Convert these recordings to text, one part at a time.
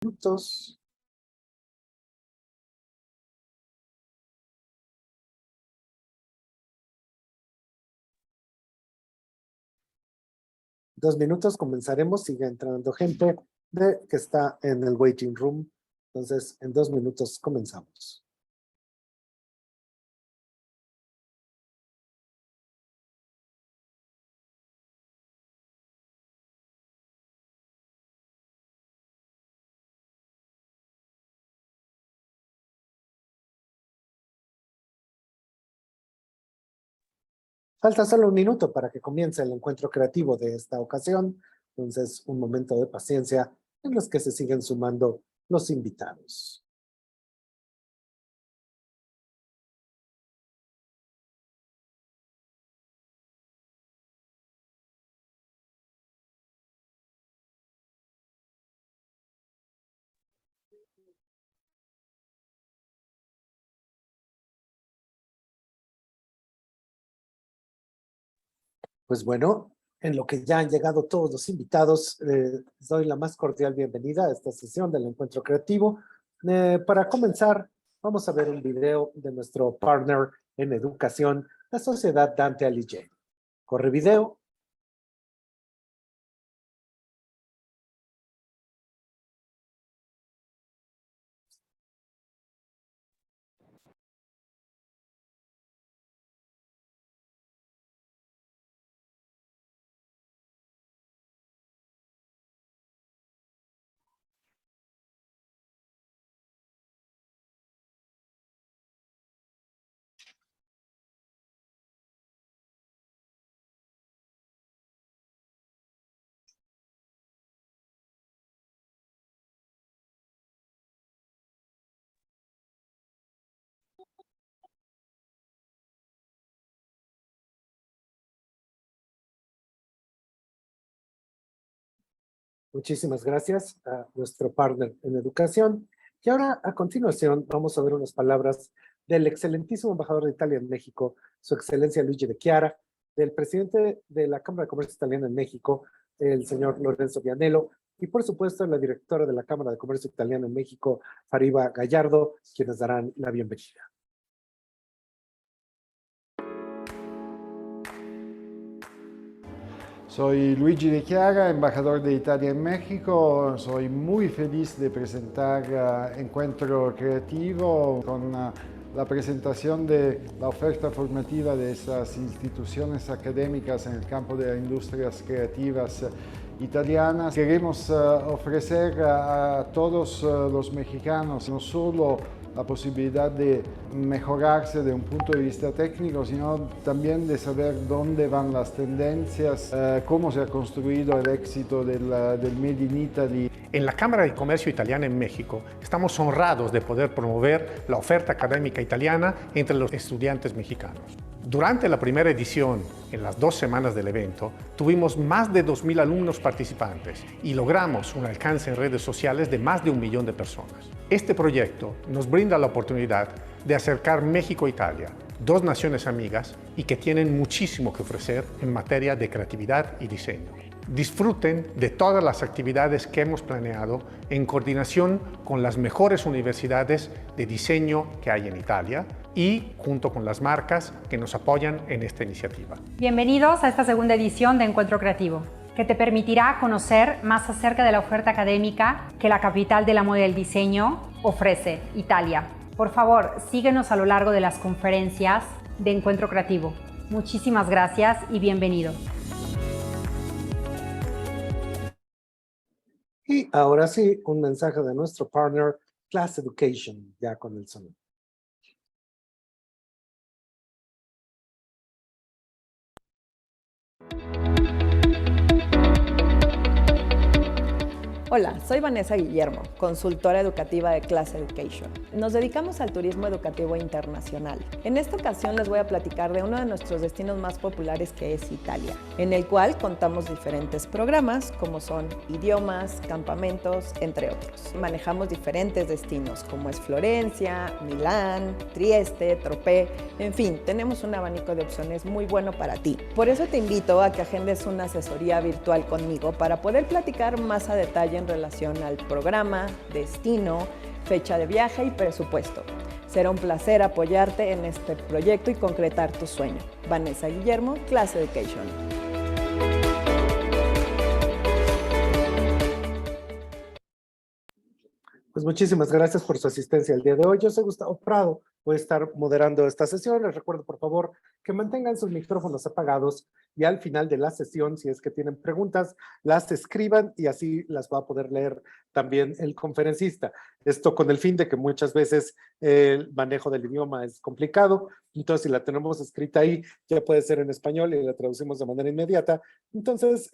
Minutos. Dos minutos comenzaremos. Sigue entrando gente que está en el waiting room. Entonces, en 2 minutos comenzamos. Falta solo 1 minuto para que comience el encuentro creativo de esta ocasión. Entonces, un momento de paciencia en los que se siguen sumando los invitados. Pues bueno, en lo que ya han llegado todos los invitados, les doy la más cordial bienvenida a esta sesión del encuentro creativo. Para comenzar, vamos a ver un video de nuestro partner en educación, la Sociedad Dante Alighieri. Corre video. Muchísimas gracias a nuestro partner en educación. Y ahora, a continuación, vamos a ver unas palabras del excelentísimo embajador de Italia en México, su excelencia Luigi de Chiara, del presidente de la Cámara de Comercio Italiana en México, el señor Lorenzo Vianello, y por supuesto la directora de la Cámara de Comercio Italiana en México, Fariba Gallardo, quienes darán la bienvenida. Soy Luigi de Chiara, embajador de Italia en México. Soy muy feliz de presentar Encuentro Creativo con la presentación de la oferta formativa de estas instituciones académicas en el campo de las industrias creativas italianas. Queremos ofrecer a todos los mexicanos no solo la posibilidad de mejorarse de un punto de vista técnico, sino también de saber dónde van las tendencias, cómo se ha construido el éxito del Made in Italy. En la Cámara de Comercio Italiana en México estamos honrados de poder promover la oferta académica italiana entre los estudiantes mexicanos. Durante la primera edición, en las 2 semanas del evento, tuvimos más de 2.000 alumnos participantes y logramos un alcance en redes sociales de más de 1 millón de personas. Este proyecto nos brinda la oportunidad de acercar México a Italia, 2 naciones amigas y que tienen muchísimo que ofrecer en materia de creatividad y diseño. Disfruten de todas las actividades que hemos planeado en coordinación con las mejores universidades de diseño que hay en Italia y junto con las marcas que nos apoyan en esta iniciativa. Bienvenidos a esta segunda edición de Encuentro Creativo, que te permitirá conocer más acerca de la oferta académica que la capital de la moda y el diseño ofrece, Italia. Por favor, síguenos a lo largo de las conferencias de Encuentro Creativo. Muchísimas gracias y bienvenidos. Y ahora sí, un mensaje de nuestro partner, Class Education, ya con el sonido. Hola, soy Vanessa Guillermo, consultora educativa de Class Education. Nos dedicamos al turismo educativo internacional. En esta ocasión les voy a platicar de uno de nuestros destinos más populares, que es Italia, en el cual contamos diferentes programas como son idiomas, campamentos, entre otros. Manejamos diferentes destinos como es Florencia, Milán, Trieste, Tropea, en fin, tenemos un abanico de opciones muy bueno para ti. Por eso te invito a que agendes una asesoría virtual conmigo para poder platicar más a detalle en relación al programa, destino, fecha de viaje y presupuesto. Será un placer apoyarte en este proyecto y concretar tu sueño. Vanessa Guillermo, Class Education. Pues muchísimas gracias por su asistencia el día de hoy. Yo soy Gustavo Prado, voy a estar moderando esta sesión. Les recuerdo, por favor, que mantengan sus micrófonos apagados y al final de la sesión, si es que tienen preguntas, las escriban y así las va a poder leer también el conferencista. Esto con el fin de que muchas veces el manejo del idioma es complicado, entonces si la tenemos escrita ahí, ya puede ser en español y la traducimos de manera inmediata. Entonces,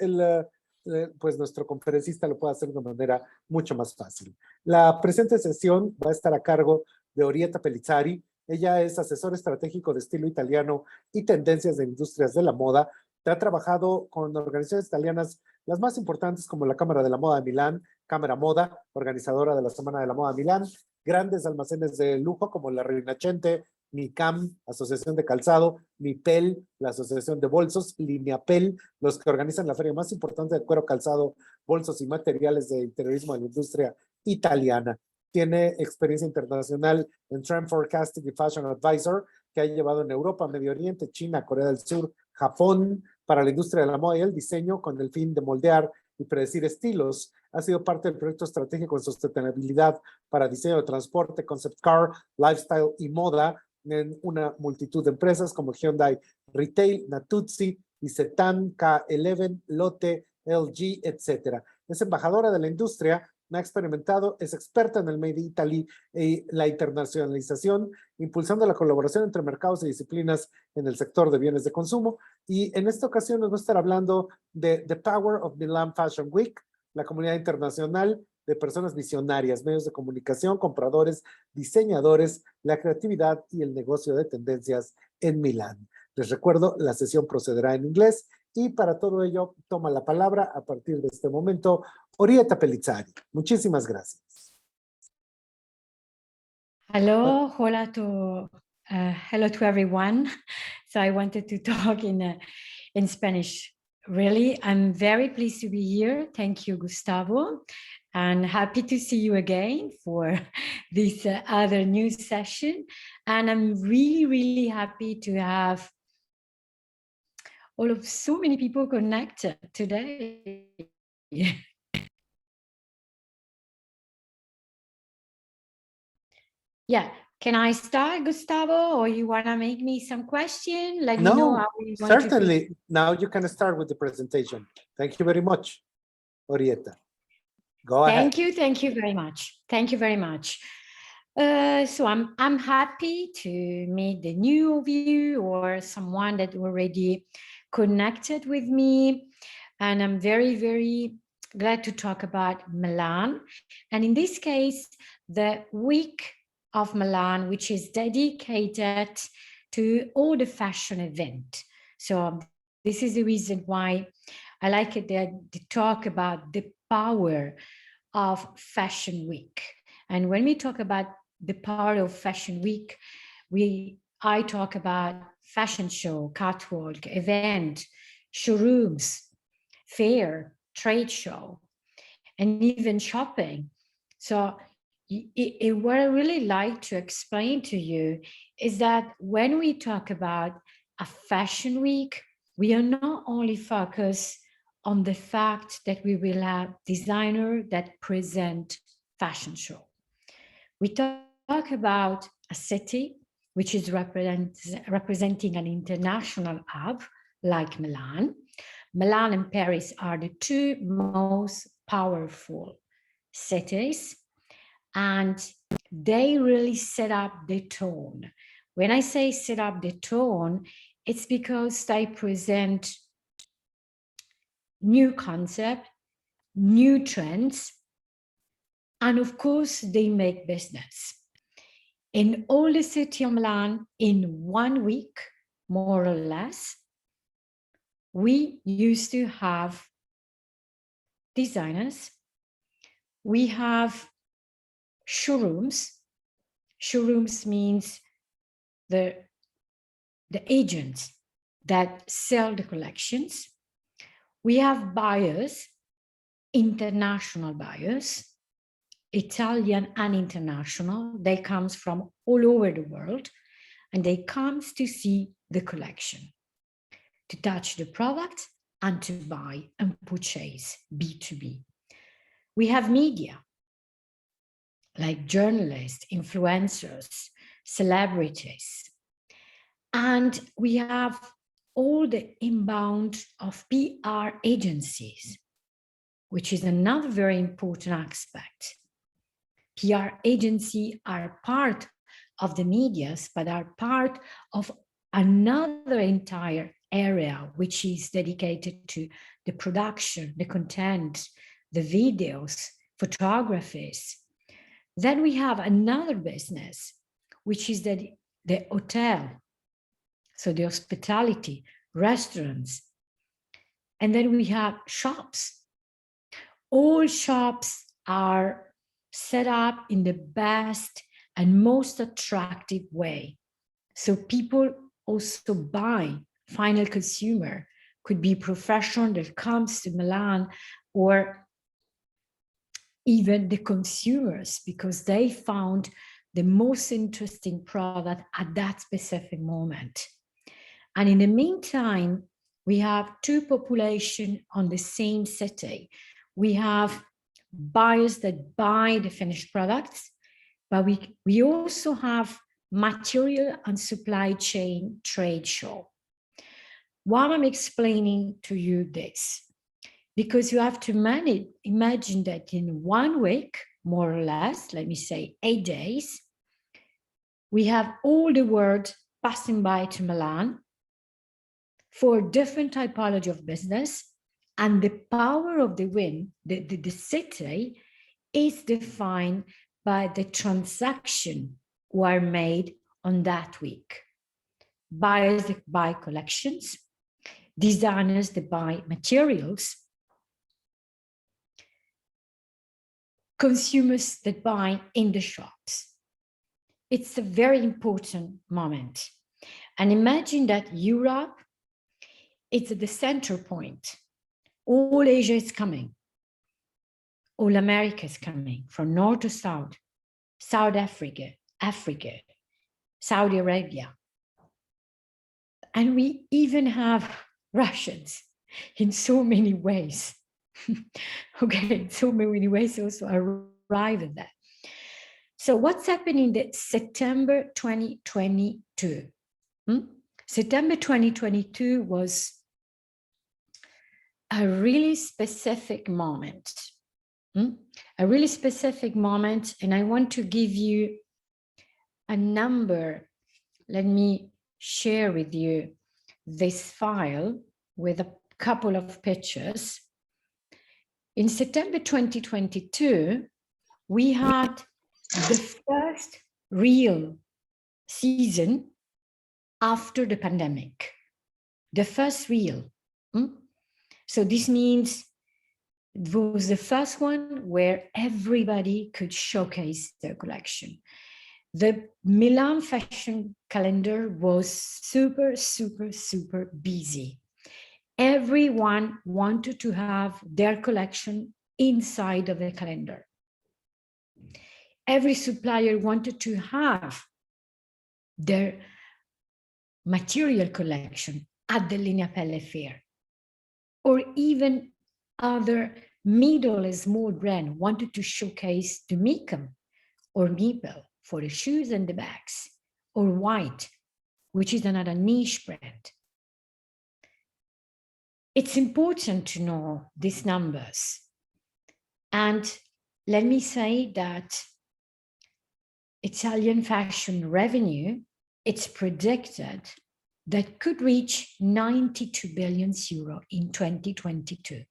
pues nuestro conferencista lo puede hacer de manera mucho más fácil. La presente sesión va a estar a cargo de Orietta Pellizzari. Ella es asesor estratégico de estilo italiano y tendencias de industrias de la moda. Ha trabajado con organizaciones italianas las más importantes como la Cámara de la Moda de Milán, Cámara Moda, organizadora de la Semana de la Moda de Milán, grandes almacenes de lujo como la Rinascente, MICAM, Asociación de Calzado, MIPEL, la Asociación de Bolsos, Lineapel, los que organizan la feria más importante de cuero, calzado, bolsos y materiales de interiorismo de la industria italiana. Tiene experiencia internacional en Trend Forecasting y Fashion Advisor, que ha llevado en Europa, Medio Oriente, China, Corea del Sur, Japón, para la industria de la moda y el diseño, con el fin de moldear y predecir estilos. Ha sido parte del proyecto estratégico en sustentabilidad para diseño de transporte, concept car, lifestyle y moda en una multitud de empresas como Hyundai Retail, Natuzzi, Isetan, K11, Lotte, LG, etc. Es embajadora de la industria, ha experimentado, es experta en el Made in Italy y la internacionalización, impulsando la colaboración entre mercados y disciplinas en el sector de bienes de consumo. Y en esta ocasión nos va a estar hablando de The Power of Milan Fashion Week, la comunidad internacional de personas visionarias, medios de comunicación, compradores, diseñadores, la creatividad y el negocio de tendencias en Milán. Les recuerdo, la sesión procederá en inglés y para todo ello toma la palabra a partir de este momento Orietta Pellizzari. Muchísimas gracias. Hello, hello to everyone. So I wanted to talk in Spanish. Really, I'm very pleased to be here. Thank you, Gustavo, and happy to see you again for this other new session. And I'm really, really happy to have all of so many people connected today. Yeah, can I start, Gustavo, or you want to make me some question? Let me know how you want certainly. Now you can start with the presentation. Thank you very much, Orietta. Go ahead. Thank you very much. Thank you very much. So I'm happy to meet the new of you or someone that already connected with me, and I'm very, very glad to talk about Milan. And in this case, the week of Milan, which is dedicated to all the fashion event. So this is the reason why I like it to talk about the power of Fashion Week. And when we talk about the power of Fashion Week, I talk about fashion show, catwalk, event, showrooms, fair, trade show, and even shopping. So what I really like to explain to you is that when we talk about a fashion week, we are not only focused on the fact that we will have designers that present fashion show. We talk about a city which is representing an international hub like Milan. Milan and Paris are the two most powerful cities, and they really set up the tone. When I say set up the tone, it's because they present new concept, new trends, and of course they make business. In all the city of Milan, in 1 week, more or less, we used to have designers, we have showrooms. Showrooms means the agents that sell the collections. We have buyers international buyers, Italian and international. They come from all over the world, and they come to see the collection, to touch the product and to buy and purchase B2B. We have media, like journalists, influencers, celebrities. And we have all the inbound of PR agencies, which is another very important aspect. PR agencies are part of the medias, but are part of another entire area, which is dedicated to the production, the content, the videos, photographies. Then we have another business, which is the hotel, so the hospitality, restaurants. And then we have shops. All shops are set up in the best and most attractive way. So people also buy, final consumer, could be professional that comes to Milan, or even the consumers, because they found the most interesting product at that specific moment. And in the meantime, we have two populations on the same city. We have buyers that buy the finished products, but we also have material and supply chain trade show. Why I'm explaining to you this? Because you have to imagine that in 1 week, more or less, let me say 8 days, we have all the world passing by to Milan for different typology of business, and the power of the wind, the city, is defined by the transaction who are made on that week. Buyers that buy collections, designers that buy materials, consumers that buy in the shops. It's a very important moment. And imagine that Europe, it's at the center point. All Asia is coming. All America is coming, from north to south, South Africa, Saudi Arabia. And we even have Russians in so many ways. Okay, so many ways also arrive at that. So what's happening in September 2022? September 2022 was a really specific moment. A really specific moment, and I want to give you a number. Let me share with you this file with a couple of pictures. In September 2022, we had the first real season after the pandemic. The first real. So this means it was the first one where everybody could showcase their collection. The Milan Fashion calendar was super, super, super busy. Everyone wanted to have their collection inside of the calendar. Every supplier wanted to have their material collection at the Linea Pelle Fair. Or even other middle and small brand wanted to showcase the Micam or Nipel for the shoes and the bags, or White, which is another niche brand. It's important to know these numbers. And let me say that Italian fashion revenue, it's predicted that could reach 92 billion euro in 2022,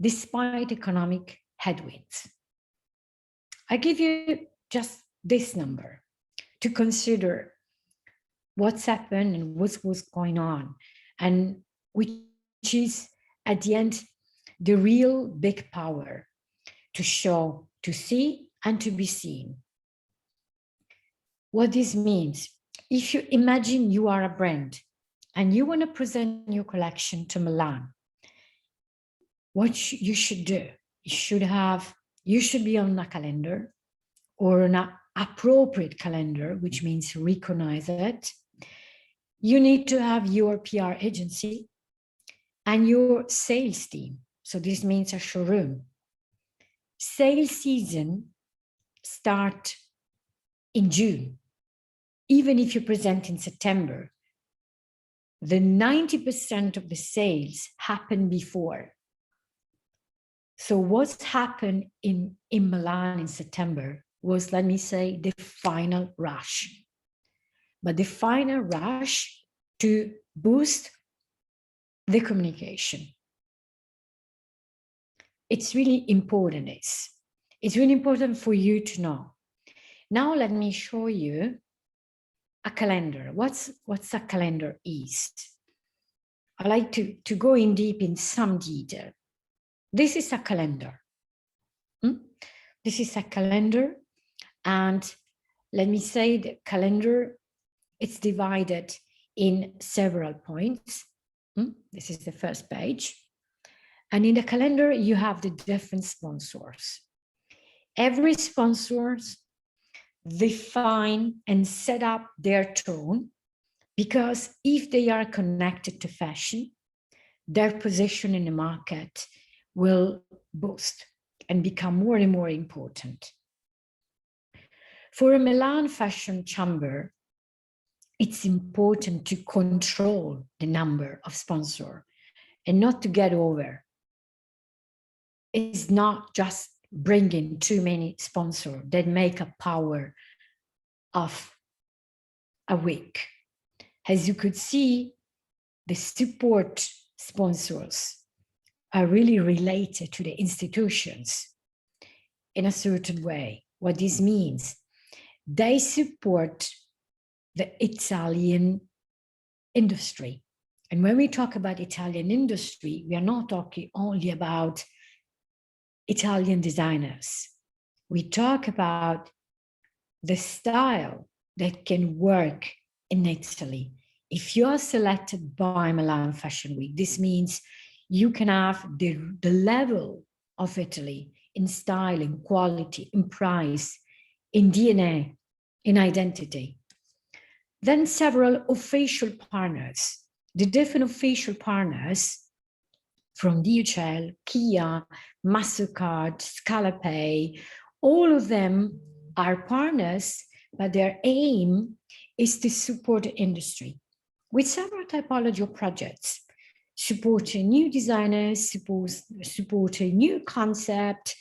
despite economic headwinds. I give you just this number to consider what's happened and what was going on, and which is at the end the real big power to show, to see, and to be seen. What this means, if you imagine you are a brand and you want to present your collection to Milan, what you should do, you should be on a calendar or an appropriate calendar, which means recognize it. You need to have your PR agency and your sales team. So this means a showroom. Sales season start in June. Even if you present in September, the 90% of the sales happen before. So what's happened in Milan in September was, let me say, the final rush. But the final rush to boost the communication. It's really important. It's really important for you to know. Now let me show you a calendar. What's a calendar is? I like to go in deep in some detail. This is a calendar. This is a calendar, and let me say the calendar, it's divided in several points. This is the first page. And in the calendar, you have the different sponsors. Every sponsors define and set up their tone, because if they are connected to fashion, their position in the market will boost and become more and more important. For a Milan Fashion Chamber, it's important to control the number of sponsors and not to get over. It's not just bringing too many sponsors that make a power of a week. As you could see, the support sponsors are really related to the institutions in a certain way. What this means, they support the Italian industry. And when we talk about Italian industry, we are not talking only about Italian designers. We talk about the style that can work in Italy. If you are selected by Milan Fashion Week, this means you can have the level of Italy in style, in quality, in price, in DNA, in identity. Then several official partners. The different official partners from DHL, Kia, MasterCard, Scalapay, all of them are partners, but their aim is to support the industry with several typology of projects, supporting new designers, supporting new concept,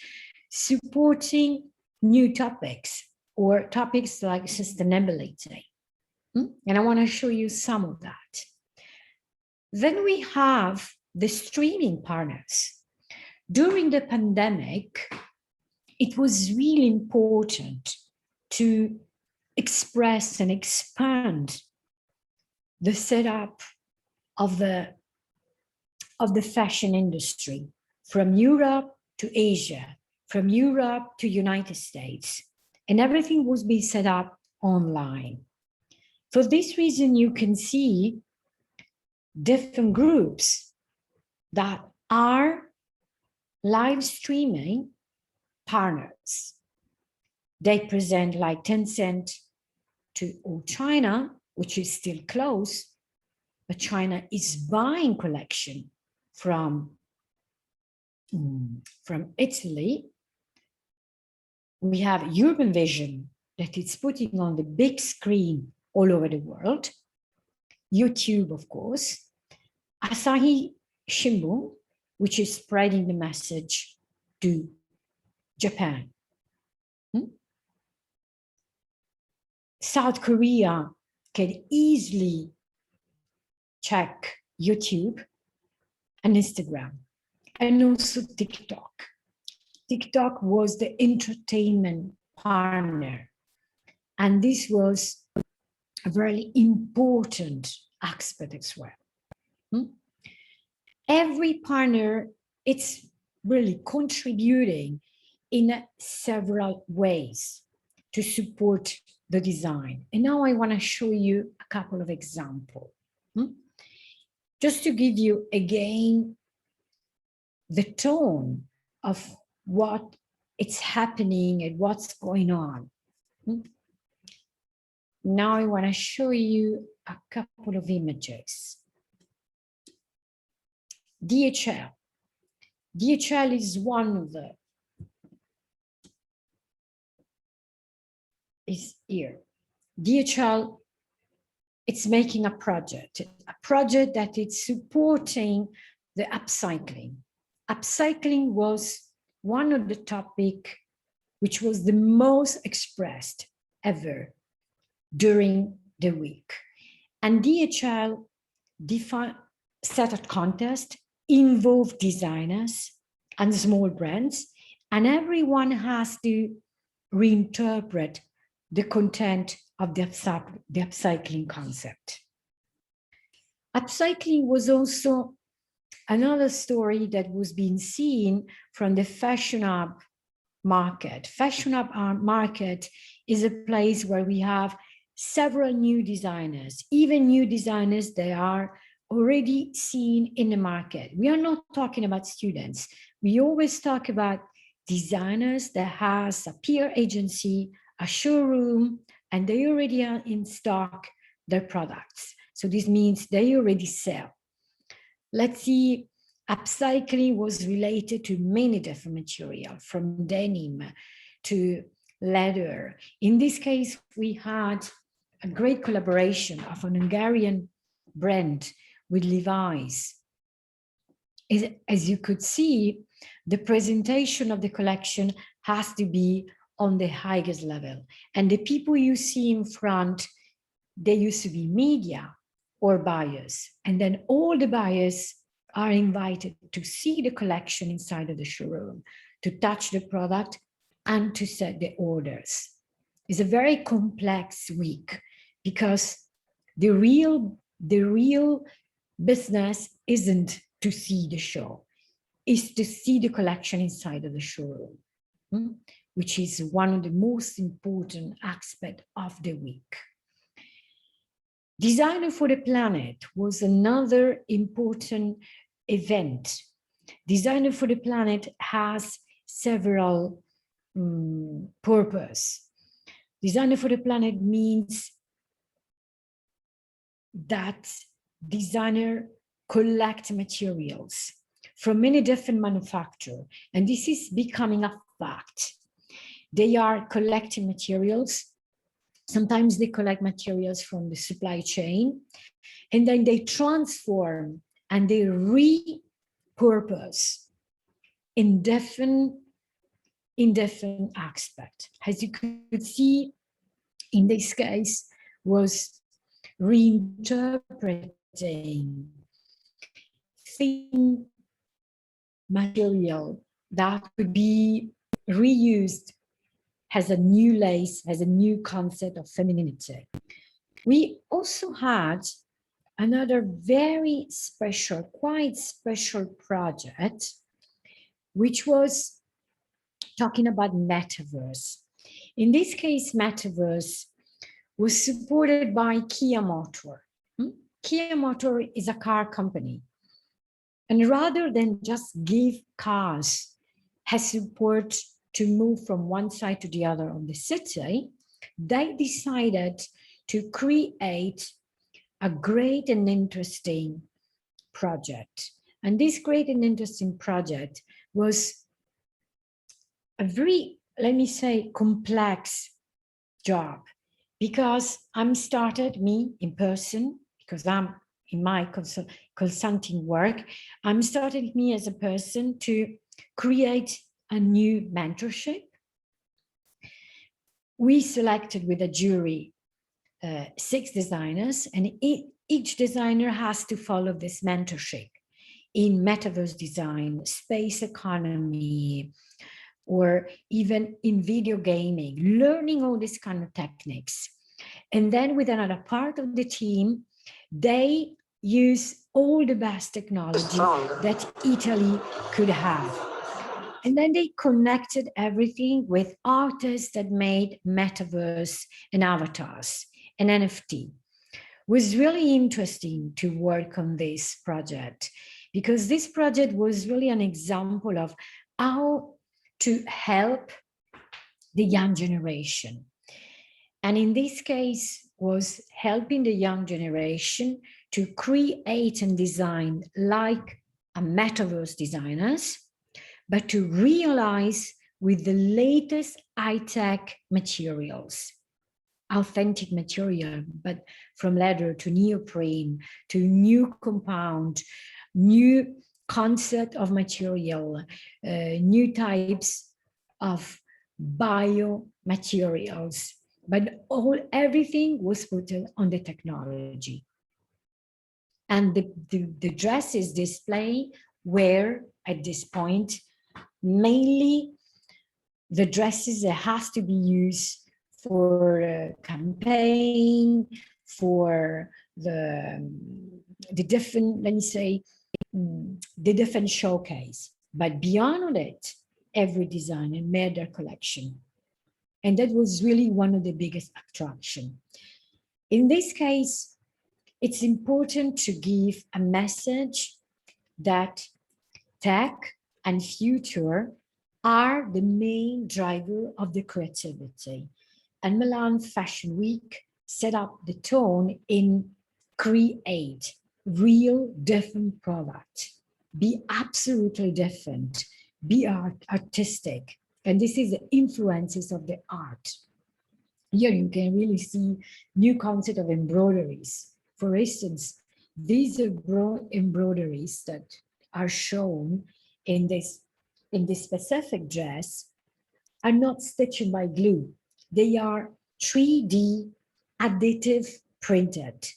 supporting new topics or topics like sustainability. And I want to show you some of that. Then we have the streaming partners. During the pandemic, it was really important to express and expand the setup of the fashion industry from Europe to Asia, from Europe to United States, and everything was being set up online. For this reason, you can see different groups that are live streaming partners. They present like Tencent to China, which is still closed, but China is buying collection from Italy. We have Urban Vision that is putting on the big screen all over the world. YouTube, of course. Asahi Shimbun, which is spreading the message to Japan. South Korea can easily check YouTube and Instagram, and also TikTok. TikTok was the entertainment partner, and this was a very important aspect as well. Every partner, it's really contributing in several ways to support the design. And now I want to show you a couple of examples. Just to give you again the tone of what it's happening and what's going on. Now I want to show you a couple of images. DHL. DHL is one of the, is here. DHL, it's making a project that is supporting the upcycling. Upcycling was one of the topic which was the most expressed ever during the week. And DHL set a contest, involved designers and small brands, and everyone has to reinterpret the content of the upcycling concept. Upcycling was also another story that was being seen from the Fashion Hub market. Fashion Hub market is a place where we have several new designers, even new designers that are already seen in the market. We are not talking about students. We always talk about designers that has a peer agency, a showroom, and they already are in stock their products. So this means they already sell. Let's see, upcycling was related to many different materials, from denim to leather. In this case, we had a great collaboration of an Hungarian brand with Levi's. As you could see, the presentation of the collection has to be on the highest level. And the people you see in front, they used to be media or buyers. And then all the buyers are invited to see the collection inside of the showroom, to touch the product and to set the orders. It's a very complex week because the real business isn't to see the show, is to see the collection inside of the showroom, which is one of the most important aspects of the week. Designer for the Planet was another important event. Designer for the Planet has several purposes. Designer for the Planet means that designer collect materials from many different manufacturers, and this is becoming a fact. They are collecting materials. Sometimes they collect materials from the supply chain, and then they transform and they repurpose in different aspects. As you could see, in this case, was reinterpreting thin material that could be reused as a new lace, as a new concept of femininity. We also had another very special, quite special project, which was talking about metaverse. In this case, metaverse was supported by Kia Motor. Kia Motor is a car company. And rather than just give cars as support to move from one side to the other of the city, they decided to create a great and interesting project. And this great and interesting project was a very, let me say, complex job, because I'm started, me in person, because I'm in my consulting work, I'm started me as a person to create a new mentorship. We selected with a jury 6 designers, and each designer has to follow this mentorship in metaverse design, space economy, or even in video gaming, learning all these kind of techniques. And then with another part of the team, they use all the best technology that Italy could have. And then they connected everything with artists that made metaverse and avatars and NFT. It was really interesting to work on this project, because this project was really an example of how to help the young generation. And in this case was helping the young generation to create and design like a metaverse designers, but to realize with the latest high-tech materials, authentic material, but from leather to neoprene, to new compound, new concept of material, new types of biomaterials, but everything was put on the technology. And the dresses display were at this point mainly the dresses that has to be used for campaign, for the different, let me say, the different showcase. But beyond it, every designer made their collection. And that was really one of the biggest attraction. In this case, it's important to give a message that tech and future are the main driver of the creativity. And Milan Fashion Week set up the tone in create real different product, be absolutely different, be artistic. And this is the influences of the art. Here you can really see new concept of embroideries. For instance, these embroideries that are shown in this specific dress are not stitched by glue. They are 3D additive printed.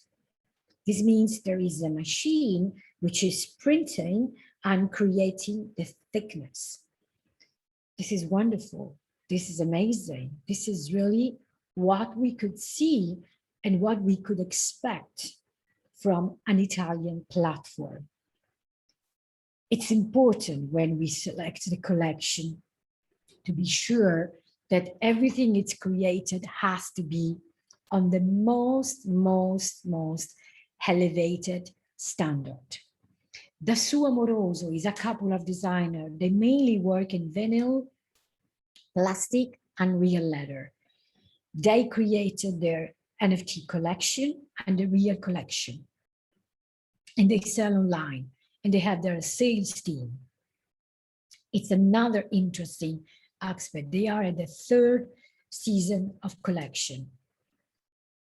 This means there is a machine which is printing and creating the thickness. This is wonderful. This is amazing. This is really what we could see and what we could expect from an Italian platform. It's important when we select the collection to be sure that everything it's created has to be on the most elevated standard. Da Suo Amoroso is a couple of designers. They mainly work in vinyl, plastic, and real leather. They created their NFT collection and the real collection. And they sell online, and they have their sales team. It's another interesting aspect. They are at the 3rd season of collection.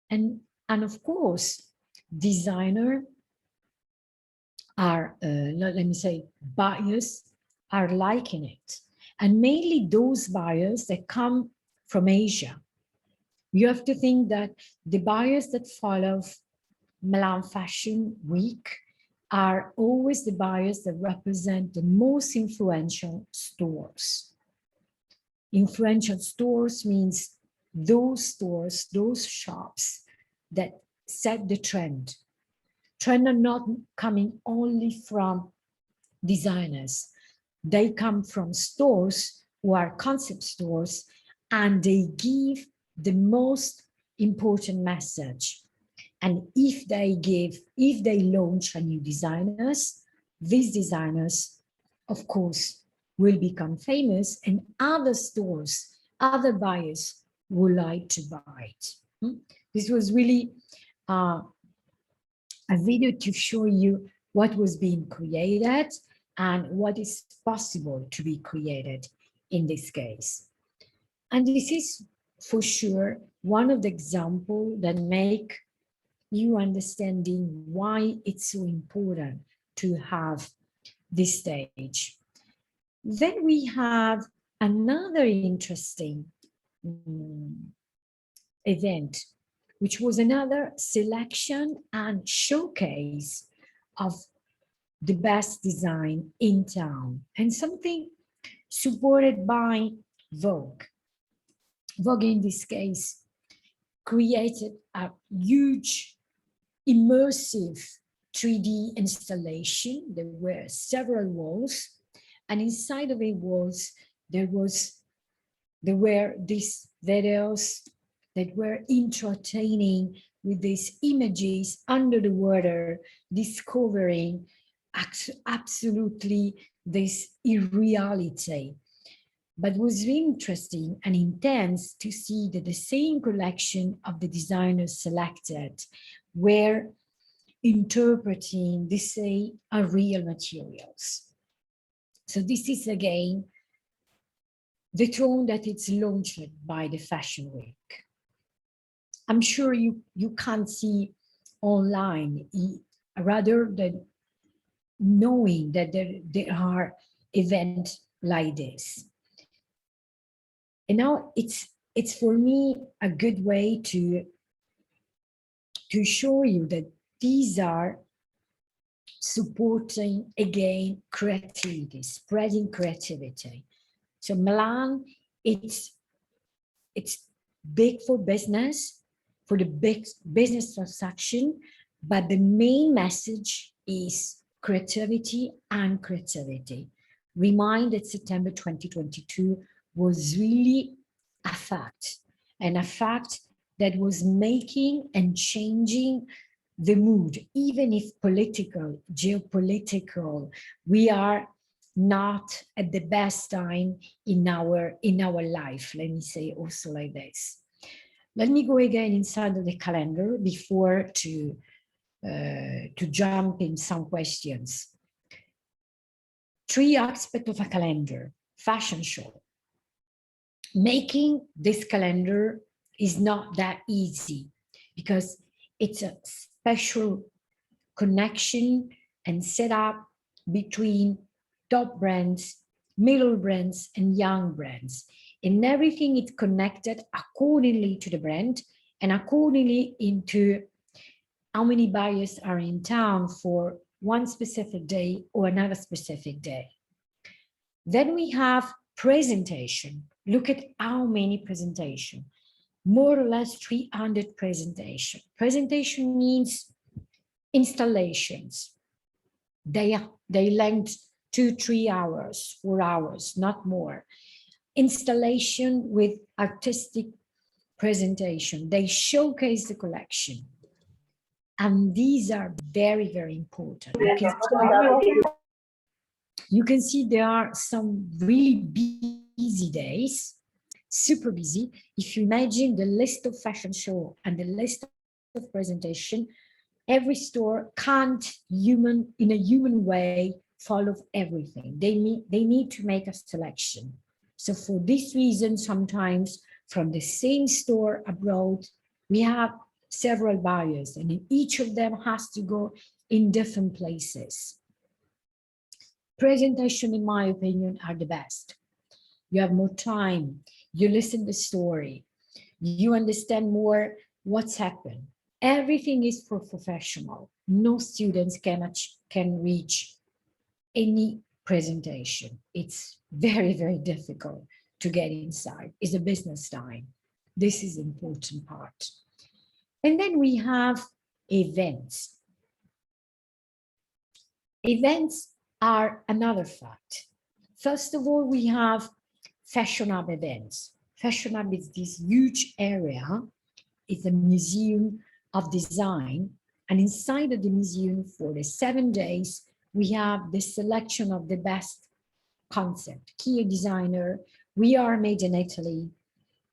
And of course, designers are, let me say, buyers are liking it. And mainly those buyers that come from Asia. You have to think that the buyers that follow Milan Fashion Week are always the buyers that represent the most influential stores. Influential stores means those stores, those shops that set the trend. Trends are not coming only from designers. They come from stores who are concept stores, and they give the most important message. And if they launch a new designers, these designers, of course, will become famous, and other stores, other buyers would like to buy it. This was really a video to show you what was being created and what is possible to be created in this case. And this is for sure one of the examples that make you understanding why it's so important to have this stage. Then we have another interesting event, which was another selection and showcase of the best design in town, and something supported by Vogue. Vogue in this case created a huge immersive 3D installation. There were several walls, and inside of the walls there were these videos that were entertaining with these images under the water, discovering absolutely this irreality. but was really interesting and intense to see that the same collection of the designers selected were interpreting the same real materials. So this is again the tone that it's launched by the Fashion Week. I'm sure you can't see online, rather than knowing that there are events like this. And now it's for me a good way to show you that these are supporting again creativity, spreading creativity. So Milan, it's big for business, for the big business transaction, but the main message is creativity and creativity. Remind that September 2022 was really a fact, and a fact that was making and changing the mood, even if political, geopolitical, we are not at the best time in our life. Let me say also like this. Let me go again inside of the calendar before to jump in some questions. 3 aspects of a calendar: fashion show. Making this calendar is not that easy because it's a special connection and setup between top brands, middle brands, and young brands. And everything is connected accordingly to the brand and accordingly into how many buyers are in town for one specific day or another specific day. Then we have presentation. Look at how many presentations. More or less 300 presentations. Presentation means installations. They length 2-3 hours, 4 hours, not more. Installation with artistic presentation. They showcase the collection. And these are very, very important. You can see there are some really busy days, super busy. If you imagine the list of fashion show and the list of presentation, every store can't in a human way follow everything. They need to make a selection. So for this reason, sometimes from the same store abroad, we have several buyers, and each of them has to go in different places. Presentation, in my opinion, are the best. You have more time, you listen to the story, you understand more what's happened. Everything is for professional. No students can reach any presentation. It's very, very difficult to get inside. It's a business time. This is the important part. And then we have events. Events are another fact. First of all, we have Fashion Hub events. Fashion Hub is this huge area. It's a museum of design. And inside of the museum for the 7 days, we have the selection of the best concept. Key designer, We Are Made in Italy,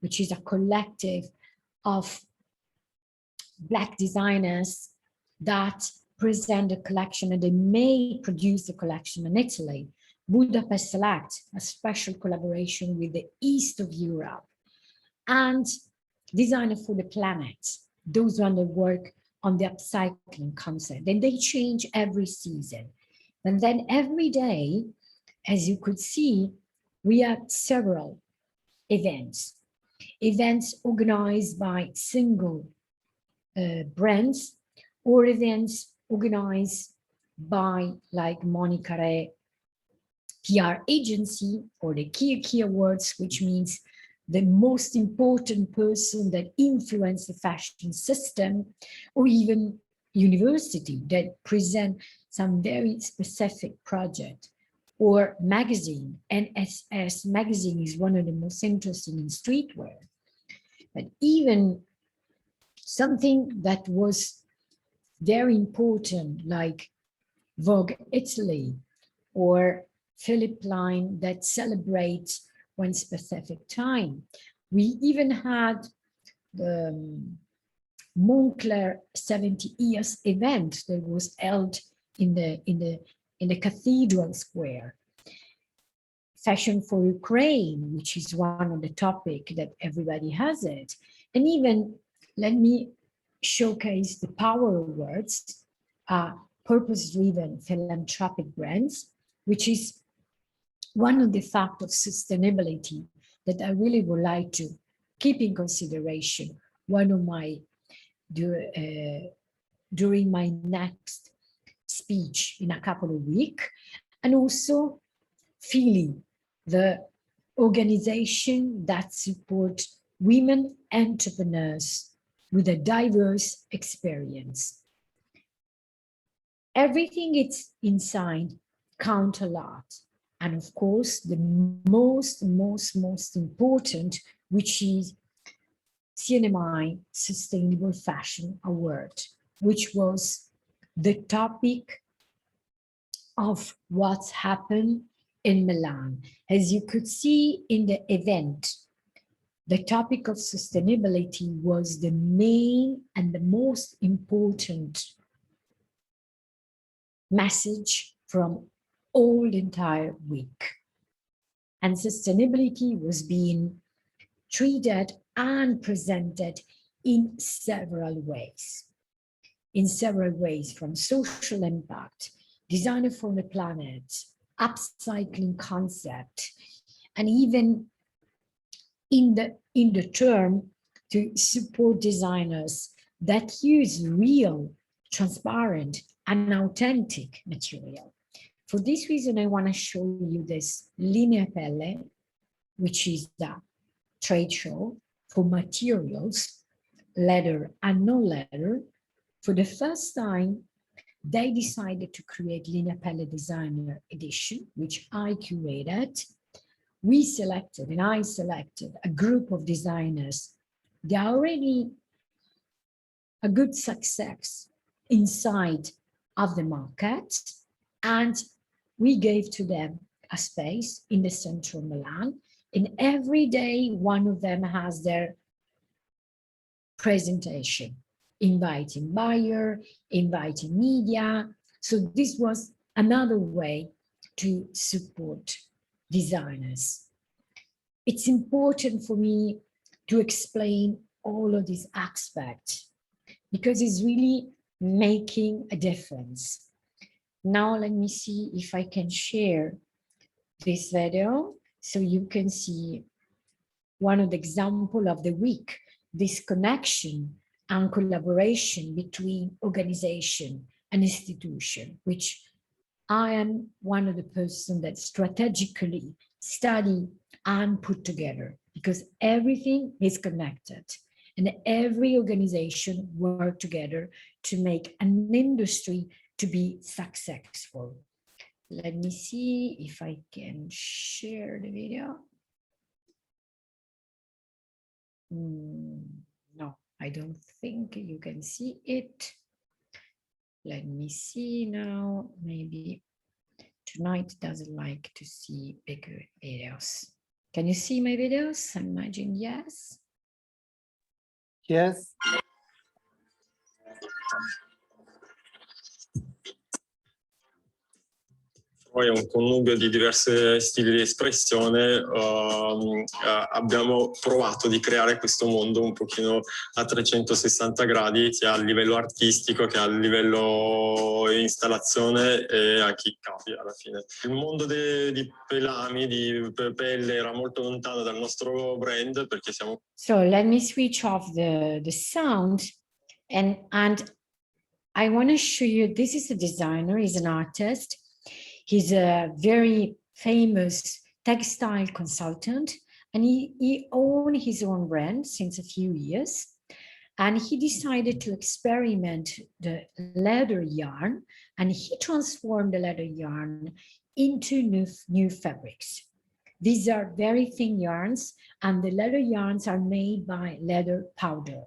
which is a collective of Black designers that present a collection, and they may produce a collection in Italy. Budapest Select, a special collaboration with the East of Europe. And Designer for the Planet, those ones that work on the upcycling concept. And they change every season. And then every day, as you could see, we have several events. Events organized by single brands, or events organized by, like Monica Re PR agency, or the Key Awards, which means the most important person that influence the fashion system, or even university that present some very specific project, or magazine. NSS magazine is one of the most interesting in streetwear. But even something that was very important, like Vogue Italy, or Philip Line, that celebrates one specific time. We even had the Montclair 70 years event that was held in the cathedral square. Fashion for Ukraine, which is one of the topics that everybody has it. And even, let me showcase the power of words, purpose-driven philanthropic brands, which is one of the factors of sustainability that I really would like to keep in consideration. One of my, during my next speech in a couple of weeks, and also feeling the organization that support women entrepreneurs with a diverse experience. Everything it's inside count a lot. And of course, the most important, which is CNMI Sustainable Fashion Award, which was the topic of what's happened in Milan. As you could see in the event, the topic of sustainability was the main and the most important message from all the entire week. And sustainability was being treated and presented in several ways. From social impact, designer for the planet, upcycling concept, and even in the term to support designers that use real, transparent, and authentic material. For this reason, I want to show you this Linea Pelle, which is the trade show for materials, leather and non-leather. For the first time, they decided to create Linea Pelle Designer Edition, which I curated. We selected, and I selected, a group of designers. They are already a good success inside of the market, and we gave to them a space in the central Milan, and every day one of them has their presentation, inviting buyer, inviting media. So this was another way to support designers. It's important for me to explain all of these aspects because it's really making a difference. Now let me see if I can share this video so you can see one of the examples of the week, this connection and collaboration between organization and institution, which I am one of the person that strategically study and put together because everything is connected and every organization work together to make an industry to be successful. Let me see if I can share the video. No, I don't think you can see it. Let me see now. Maybe tonight doesn't like to see bigger videos. Can you see my videos? I imagine yes. Yes. Poi è un connubio di diversi stili di espressione, abbiamo provato di creare questo mondo un pochino a 360 gradi, sia a livello artistico che a livello installazione e anche i capi alla fine. Il mondo di pelami, di pelle era molto lontano dal nostro brand perché siamo... So let me switch off the sound and I want to show you, this is a designer, he's an artist. He's a very famous textile consultant and he owned his own brand since a few years. And he decided to experiment the leather yarn and he transformed the leather yarn into new fabrics. These are very thin yarns and the leather yarns are made by leather powder.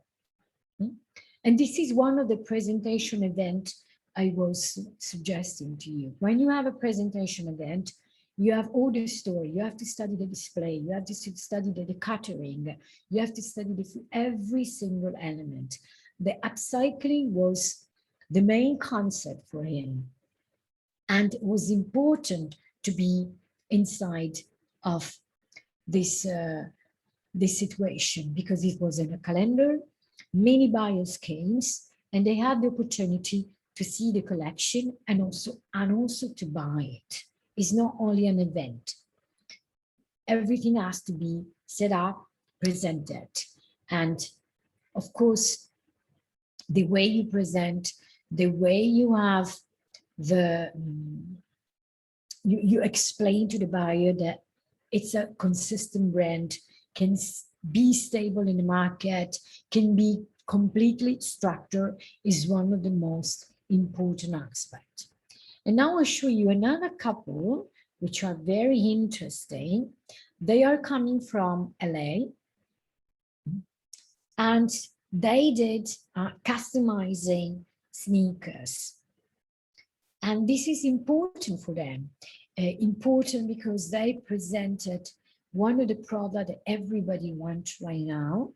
And this is one of the presentation events I was suggesting to you. When you have a presentation event, You have all the story. You have to study the display. You have to study the catering. You have to study every single element. The upcycling was the main concept for him. And it was important to be inside of this, this situation, because it was in a calendar. Many buyers came and they had the opportunity to see the collection and also to buy it. It's not only an event. Everything has to be set up, presented. And of course, the way you present, the way you have you explain to the buyer that it's a consistent brand, can be stable in the market, can be completely structured, is one of the most important aspects. And now I'll show you another couple, which are very interesting. They are coming from LA, and they did customizing sneakers. And this is important for them. Important because they presented one of the products that everybody wants right now,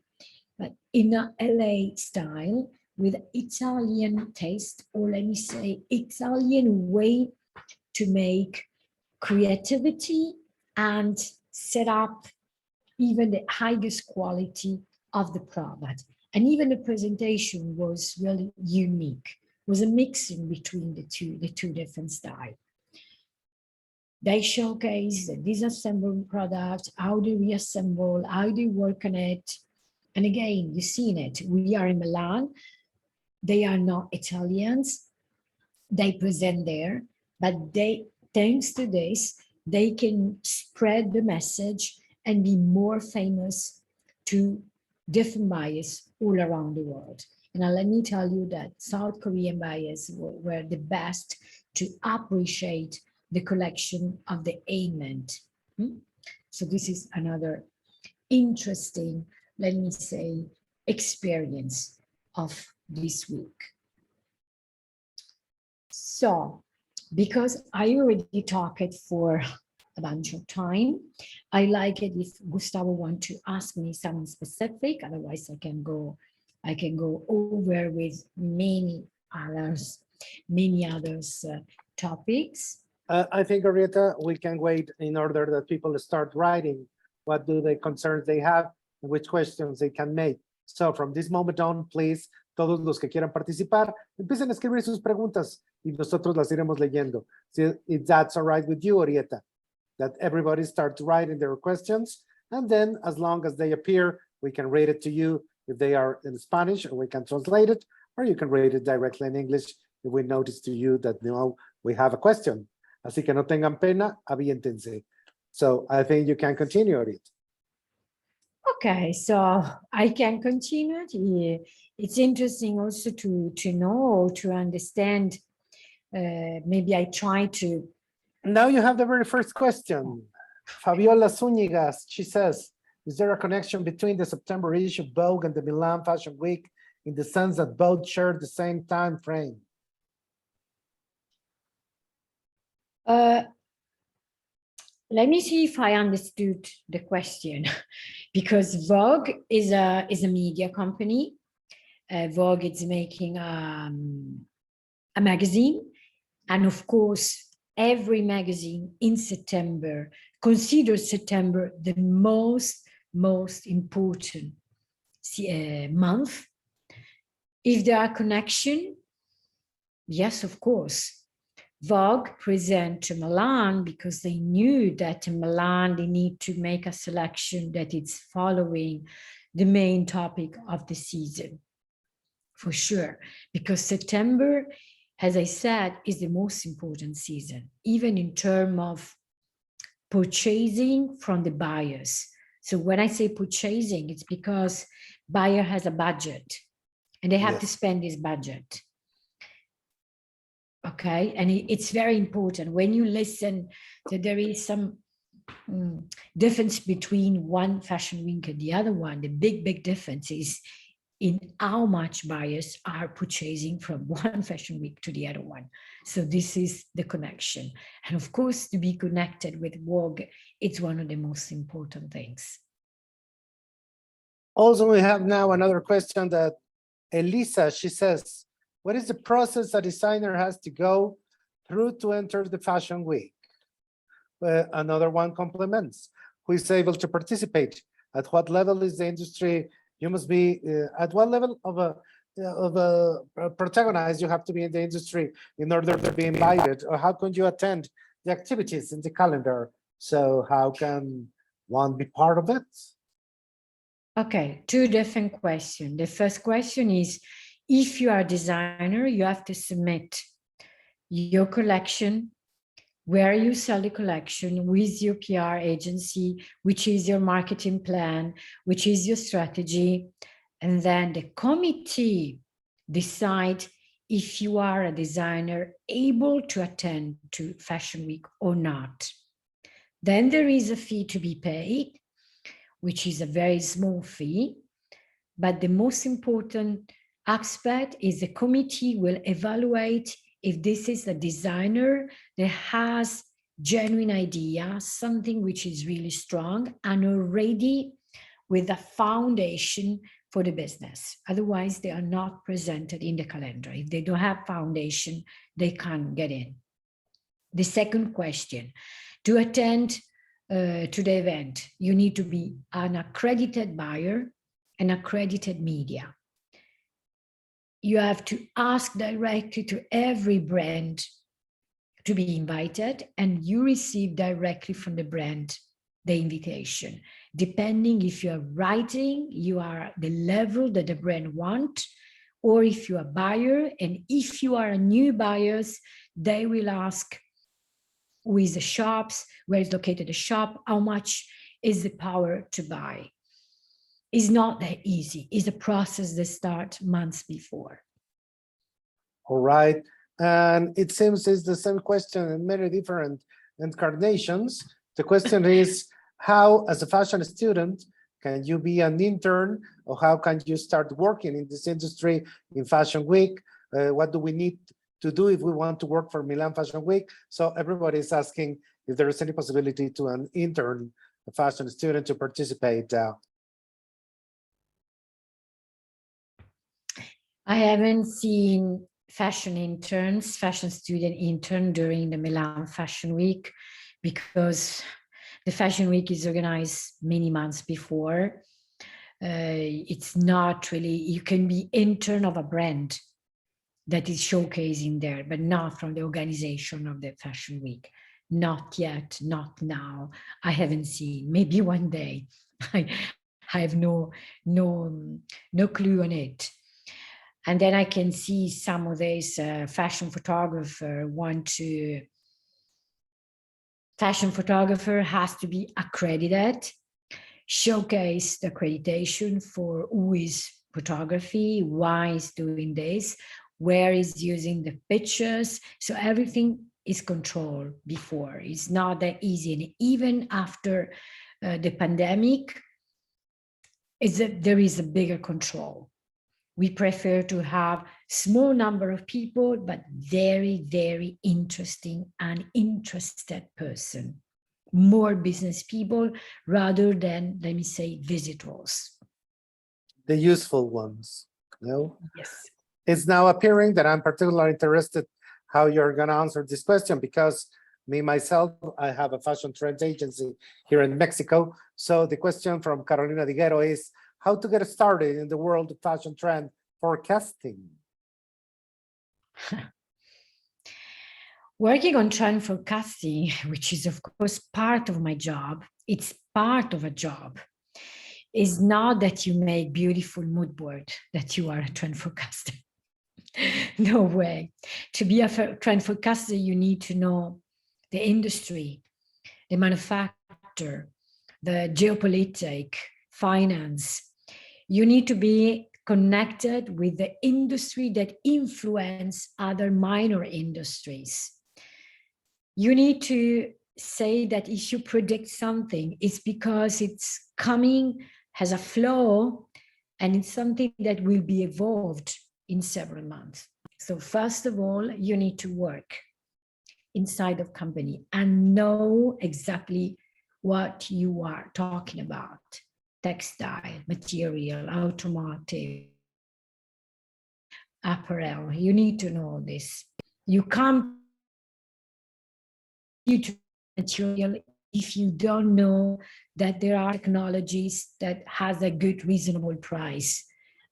but in a LA style with Italian taste, or let me say Italian way to make creativity and set up even the highest quality of the product. And even the presentation was really unique. It was a mixing between the two different styles. They showcase the disassembled product, how they reassemble, how they work on it. And again, you've seen it. We are in Milan. They are not Italians. They present there, but they, thanks to this, they can spread the message and be more famous to different buyers all around the world. And let me tell you that South Korean buyers were the best to appreciate the collection of the Amen. So this is another interesting, let me say, experience of this week. So, because I already talked for a bunch of time, I like it if Gustavo wants to ask me something specific, otherwise I can go over with many others topics. I think, Orietta, we can wait in order that people start writing what do the concerns they have and which questions they can make. So from this moment on, please, todos los que quieran participar, empiecen a escribir sus preguntas y nosotros las iremos leyendo. So if that's all right with you, Orietta, that everybody starts writing their questions, and then as long as they appear, we can read it to you if they are in Spanish, or we can translate it, or you can read it directly in English if we notice to you that, you know, we have a question. Así que no tengan pena, aviéntense. So I think you can continue, Orietta. Okay, so I can continue. It's interesting also to know, to understand. Maybe I try to. Now you have the very first question. Fabiola Zúñigas, she says, is there a connection between the September issue of Vogue and the Milan Fashion Week in the sense that both share the same time frame? Let me see if I understood the question, because Vogue is a media company. Vogue is making a magazine, and of course, every magazine in September considers September the most important month. If there are connection, yes, of course. Vogue present to Milan because they knew that in Milan they need to make a selection that is following the main topic of the season, for sure. Because September, as I said, is the most important season, even in terms of purchasing from the buyers. So when I say purchasing, it's because buyer has a budget and they have to spend this budget. Okay, and it's very important when you listen that there is some difference between one fashion week and the other one. The big difference is in how much buyers are purchasing from one fashion week to the other one. So this is the connection. And of course, to be connected with Vogue, it's one of the most important things. Also, we have now another question that Elisa, she says, what is the process a designer has to go through to enter the fashion week? Another one complements, who is able to participate? At what level is the industry? You must be, at what level of a protagonist you have to be in the industry in order to be invited? Or how can you attend the activities in the calendar? So how can one be part of it? Okay, two different questions. The first question is, if you are a designer, you have to submit your collection, where you sell the collection, with your PR agency, which is your marketing plan, which is your strategy. And then the committee decide if you are a designer able to attend to Fashion Week or not. Then there is a fee to be paid, which is a very small fee. But the most important aspect is the committee will evaluate if this is a designer that has genuine idea, something which is really strong and already with a foundation for the business. Otherwise, they are not presented in the calendar. If they don't have foundation, they can't get in. The second question, to attend to the event, you need to be an accredited buyer and accredited media. You have to ask directly to every brand to be invited, and you receive directly from the brand the invitation. Depending if you are writing, you are the level that the brand want, or if you are a buyer, and if you are a new buyers, they will ask who is the shops, where is located the shop, how much is the power to buy. It's not that easy. It's a process that starts months before. All right. And it seems it's the same question in many different incarnations. The question is, how, as a fashion student, can you be an intern, or how can you start working in this industry in Fashion Week? What do we need to do if we want to work for Milan Fashion Week? So everybody is asking if there is any possibility to an intern, a fashion student, to participate. I haven't seen fashion interns, fashion student intern during the Milan Fashion Week, because the Fashion Week is organized many months before. It's not really, you can be intern of a brand that is showcasing there, but not from the organization of the Fashion Week. Not yet, not now. I haven't seen, maybe one day. I have no clue on it. And then I can see some of these fashion photographer fashion photographer has to be accredited, showcase the accreditation for who is photography, why is doing this, where is using the pictures. So everything is controlled before. It's not that easy. And even after the pandemic, there is a bigger control. We prefer to have small number of people, but very, very interesting and interested person. More business people rather than, let me say, visitors. The useful ones, no? Yes. It's now appearing that I'm particularly interested how you're going to answer this question, because me, myself, I have a fashion trend agency here in Mexico. So the question from Carolina Diguero is, how to get started in the world of fashion trend forecasting? Working on trend forecasting, which is of course part of my job, it's part of a job. It's not that you make beautiful mood board that you are a trend forecaster. No way. To be a trend forecaster, you need to know the industry, the manufacturer, the geopolitics, finance. You need to be connected with the industry that influence other minor industries. You need to say that if you predict something, it's because it's coming, has a flow, And it's something that will be evolved in several months. So first of all, you need to work inside of company and know exactly what you are talking about. Textile, material, automotive, apparel. You need to know this. You can't use material if you don't know that there are technologies that has a good, reasonable price.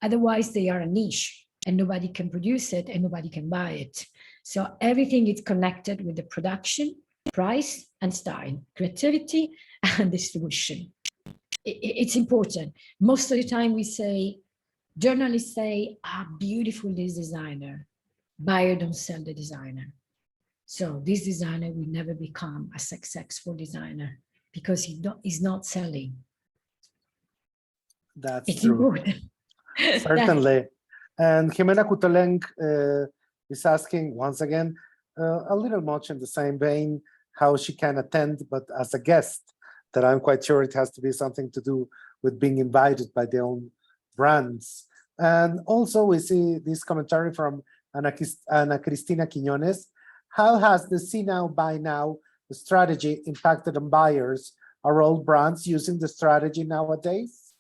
Otherwise, they are a niche and nobody can produce it and nobody can buy it. So everything is connected with the production, price, and style, creativity, and distribution. It's important. most of the time we say, journalists say, beautiful this designer, buyer don't sell the designer. So this designer will never become a successful designer because he's not selling. That's It's true. important. Certainly. And Jimena Kutoleng is asking once again, a little much in the same vein, how she can attend, but as a guest, that I'm quite sure it has to be something to do with being invited by their own brands. And also we see this commentary from Ana Cristina Quiñones. How has the see now, buy now strategy impacted on buyers? Are all brands using the strategy nowadays?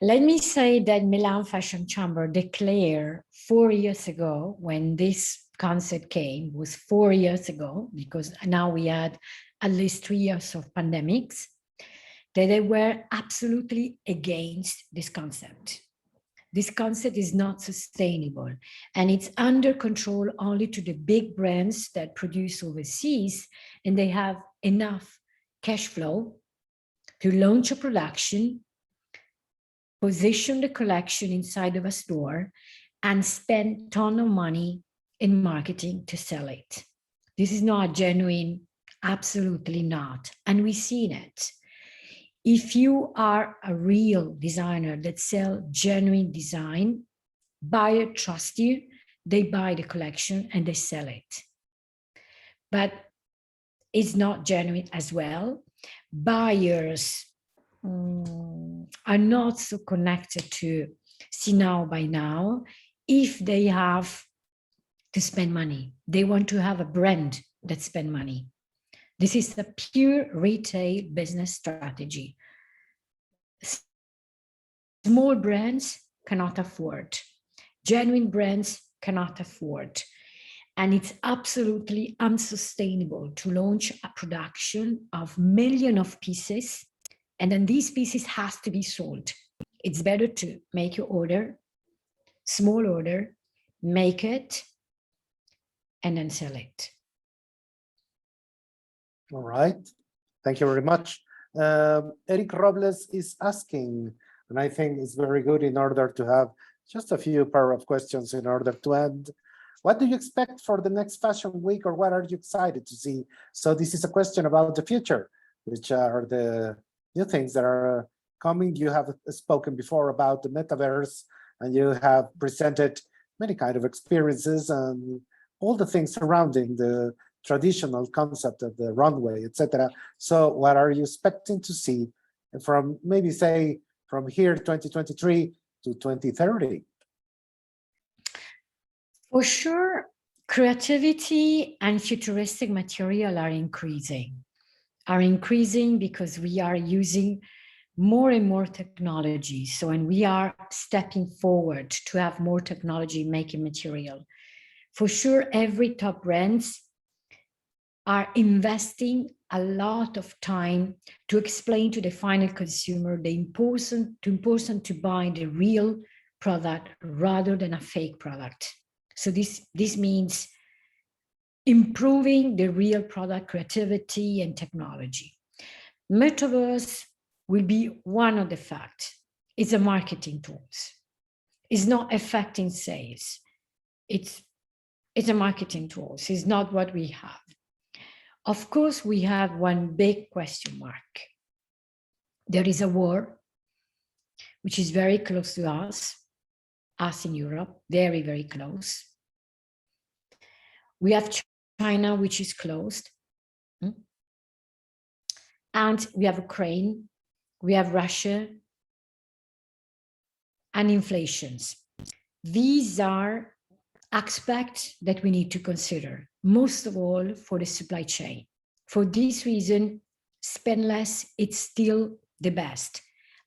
Let me say that Milan Fashion Chamber declared 4 years ago, when this concept came, was 4 years ago, because now we had at least 3 years of pandemics, that they were absolutely against this concept. This concept is not sustainable, and it's under control only to the big brands that produce overseas, and they have enough cash flow to launch a production, position the collection inside of a store, and spend a ton of money in marketing to sell it. This is not genuine, absolutely not. And we've seen it. If you are a real designer that sells genuine design, buyer trusts you, they buy the collection and they sell it. But it's not genuine as well. Buyers are not so connected to see now, buy now, if they have to spend money. They want to have a brand that spend money. This is a pure retail business strategy. Small brands cannot afford. Genuine brands cannot afford. And it's absolutely unsustainable to launch a production of millions of pieces, and then these pieces has to be sold. It's better to make your order, small order, make it, and then sell it. All right, thank you very much. Eric Robles is asking, and I think it's very good in order to have just a few pair of questions in order to end. What do you expect for the next Fashion Week, or what are you excited to see? So this is a question about the future, which are the new things that are coming. You have spoken before about the metaverse, and you have presented many kind of experiences and all the things surrounding the traditional concept of the runway, etc. So what are you expecting to see from, maybe say, from here 2023 to 2030? For sure, creativity and futuristic material are increasing because we are using more and more technology. So, and we are stepping forward to have more technology making material. For sure, every top brands are investing a lot of time to explain to the final consumer the important to buy the real product rather than a fake product. So this means improving the real product creativity and technology. Metaverse will be one of the facts. It's a marketing tool. It's not affecting sales. It's a marketing tool. It's not what we have. Of course, we have one big question mark. There is a war, which is very close to us in Europe, very, very close. We have China, which is closed. And we have Ukraine, we have Russia, and inflations. These are aspects that we need to consider, most of all for the supply chain. For this reason, spend less, it's still the best.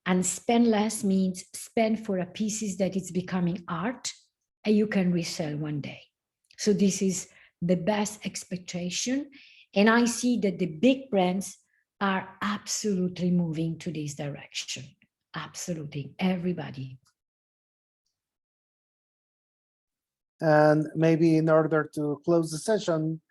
And spend less means spend for a pieces that is becoming art and you can resell one day. So this is the best expectation. And I see that the big brands are absolutely moving to this direction. Absolutely, everybody. And maybe in order to close the session,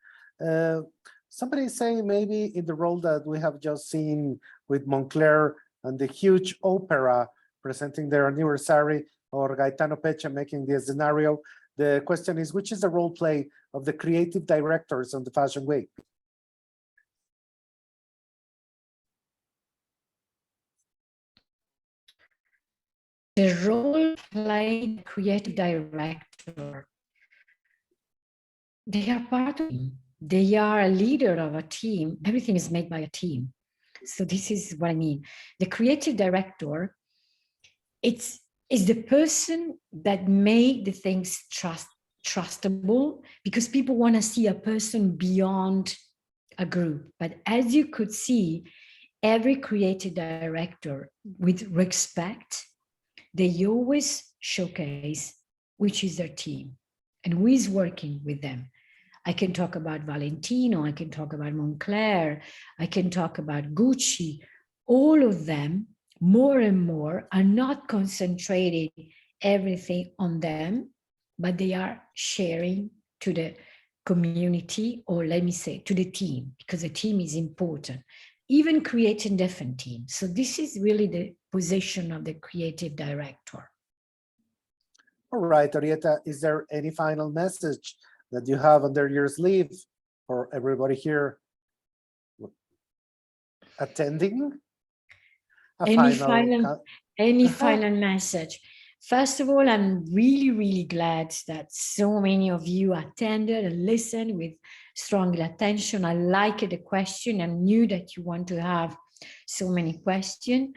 somebody is saying maybe in the role that we have just seen with Moncler and the huge opera presenting their anniversary, or Gaetano Pecha making the scenario, the question is, which is the role play of the creative directors on the Fashion Week? The role played creative director, they are part of it. They are a leader of a team. Everything is made by a team. So this is what I mean. The creative director, is the person that made the things trustable, because people want to see a person beyond a group. But as you could see, every creative director, with respect, they always showcase which is their team and who is working with them. I can talk about Valentino, I can talk about Moncler, I can talk about Gucci. All of them, more and more, are not concentrating everything on them, but they are sharing to the community, or let me say, to the team, because the team is important. Even creating different teams. So this is really the position of the creative director. All right, Orietta, is there any final message that you have under your sleeve for everybody here attending? Any final message? First of all, I'm really, really glad that so many of you attended and listened with strong attention. I liked the question and knew that you want to have so many questions.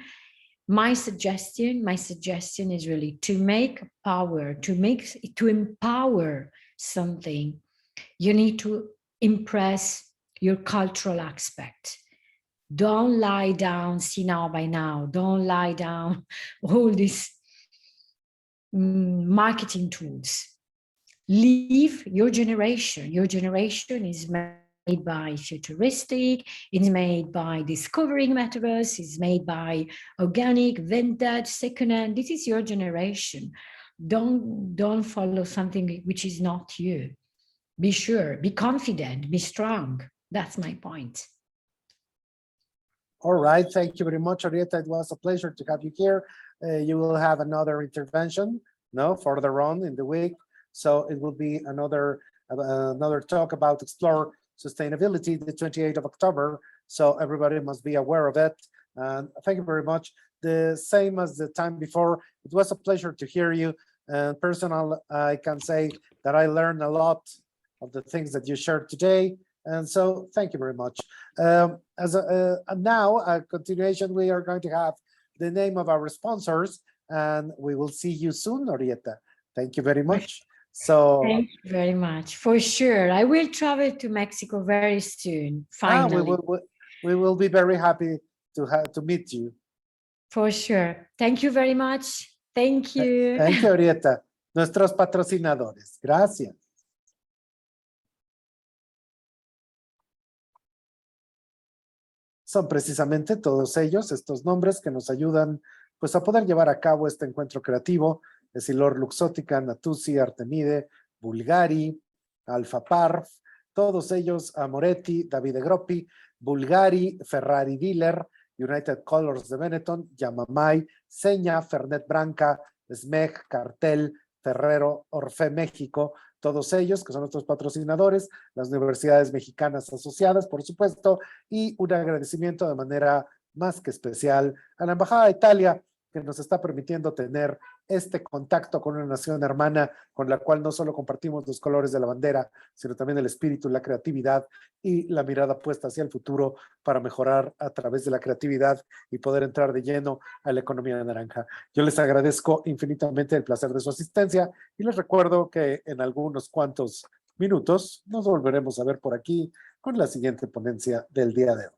My suggestion is really to make power, to empower something. You need to impress your cultural aspect. Don't lie down, see now by now. Don't lie down all these marketing tools. Leave your generation. Your generation is made by futuristic, it's made by discovering metaverse, it's made by organic, vintage, secondhand. This is your generation. Don't follow something which is not you. Be sure, be confident, be strong. That's my point. All right, thank you very much, Orietta. It was a pleasure to have you here. You will have another intervention, further on in the week. So it will be another talk about Explore Sustainability, the 28th of October. So everybody must be aware of it. And thank you very much. The same as the time before, it was a pleasure to hear you. And personal, I can say that I learned a lot of the things that you shared today. And so thank you very much. And now, a continuation, we are going to have the name of our sponsors, and we will see you soon, Orietta. Thank you very much. So thank you very much. For sure. I will travel to Mexico very soon, finally. We will be very happy to meet you. For sure. Thank you very much. Thank you. Thank you, Orietta. Nuestros patrocinadores. Gracias. Son precisamente todos ellos, estos nombres que nos ayudan pues a poder llevar a cabo este encuentro creativo. Essilor Luxottica, Natuzzi, Artemide, Bulgari, Alfa Parf, todos ellos, Moretti, Davide Groppi, Bulgari, Ferrari Dealer, United Colors de Benetton, Yamamay, Seña, Fernet Branca, Smeg, Cartel, Ferrero, Orfe México, todos ellos que son nuestros patrocinadores, las universidades mexicanas asociadas, por supuesto, y un agradecimiento de manera más que especial a la Embajada de Italia, que nos está permitiendo tener este contacto con una nación hermana con la cual no solo compartimos los colores de la bandera, sino también el espíritu, la creatividad y la mirada puesta hacia el futuro para mejorar a través de la creatividad y poder entrar de lleno a la economía naranja. Yo les agradezco infinitamente el placer de su asistencia y les recuerdo que en algunos cuantos minutos nos volveremos a ver por aquí con la siguiente ponencia del día de hoy.